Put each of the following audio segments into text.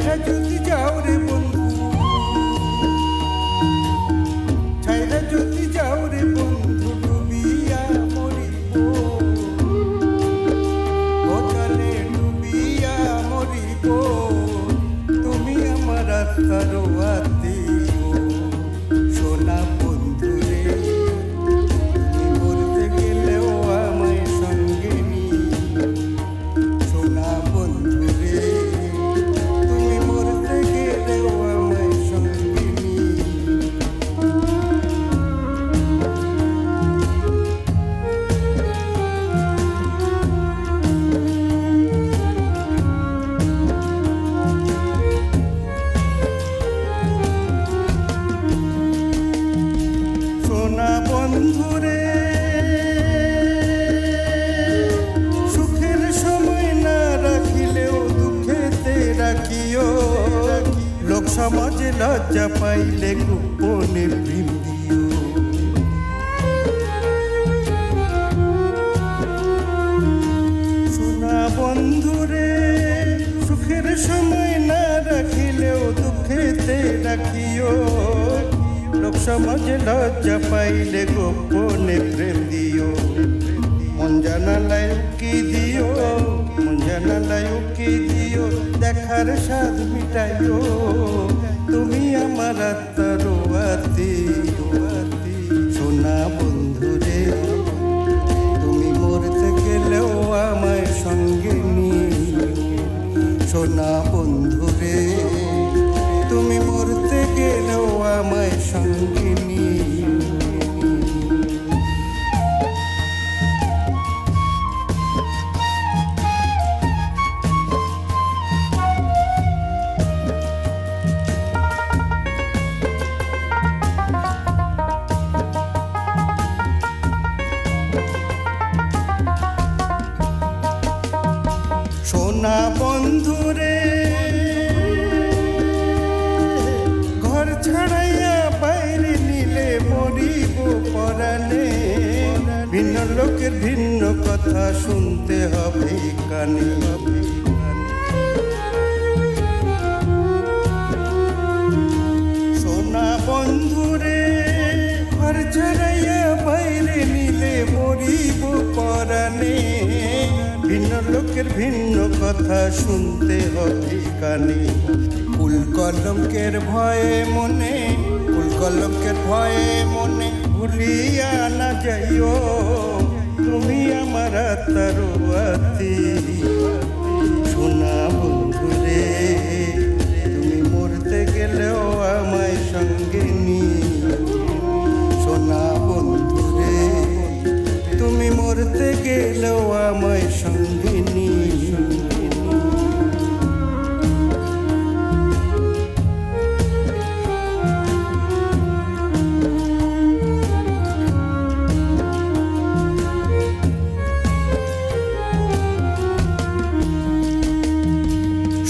ছাইরা যদি যাও রে বন্ধু, ছাইরা যদি যাও রে বন্ধু, ডুবিয়া মরিব, বোতলে ডুবিয়া মরিব। তুমি আমার আত্মার আত্মীয় সোনা বন্ধু রে, তুমি মরতে গেলেও আমায় সঙ্গে নিয়ে। সোনা বন্ধু রে, তুমি মরতে গেলেও আমায় সঙ্গে নিয়ে। সোনা বন্ধু রে, সুখের সময় না রাখিলেও দুঃখেতে রাখিও। লোক সমাজে লজ্জা পাইলে গোপনে প্রেম দিও। সোনা বন্ধু রে, সুখের সময় না রাখিলেও দুঃখেতে রাখিও। লোক সমাজে লজ্জা পাইলে গোপনে প্রেম দিও। মন জানালায় উকি দিও, মন জানালায় উকি দিও, দেখার স্বাদ মিটাইও। তুমি আমার আত্মার আত্মীয় সোনা বন্ধু রে, তুমি মরতে গেলেও আমায় সঙ্গে নিয়ে। সোনা বন্ধু রে, তুমি মরতে গেলেও আমায় সঙ্গে নিয়ে। সোনা বন্ধু রে, ঘর ছাড়াইয়া বাইরে নিলে মরিব পরাণে। ভিন্ন লোকের ভিন্ন কথা শুনতে হবে কানে। সোনা বন্ধু রে, ঘর ছাড়াইয়া বাইরে নিলে মরিব পরাণে। ভিন্ন লোকের ভিন্ন কথা শুনতে হবে কানে। ফুল কলঙ্কের ভয়ে মনে, ফুল কলঙ্কের ভয়ে মনে ভুলিয়া না যাইও। তুমি আমার আত্মার আত্মীয় সোনা বন্ধু রে, তুমি মরতে গেলেও আমায় সঙ্গে নিয়ে। সোনা বন্ধু রে, তুমি মরতে গেলেও আমায় সঙ্গে নিয়ে।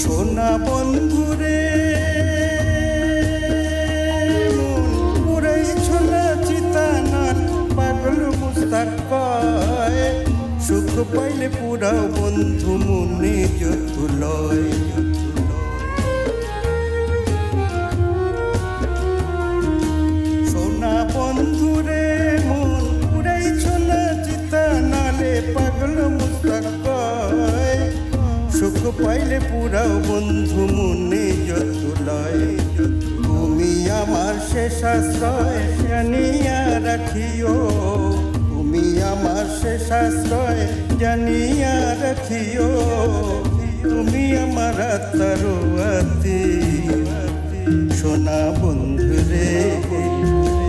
সোনা বন্ধু রে, মন পুরাইছ না চিতানার, পাগল মুস্তাক কয়। সুখ পাইলে পুরাও বন্ধু মনে যত লয়। সোনা বন্ধু রে, মন পুরাইছ না চিতানালে, পাগল মুস্তাক কয়। সুখ পাইলে পুরাও বন্ধু মনে যত লয়। তুমি আমার শেষ আশ্রয় জানিয়া রাখিও, তুমি আমার শেষ আশ্রয় জানিয়া রাখিও। তুমি আমার আত্মার আত্মীয় সোনা বন্ধু রে,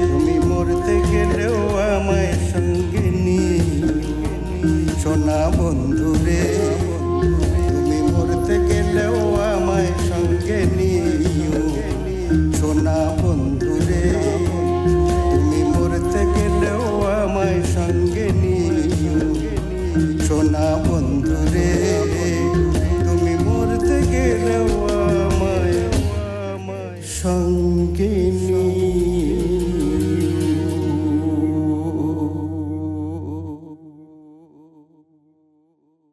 তুমি মরতে গেলেও আমায় সঙ্গে নিয়ে। সোনা বন্ধু রে,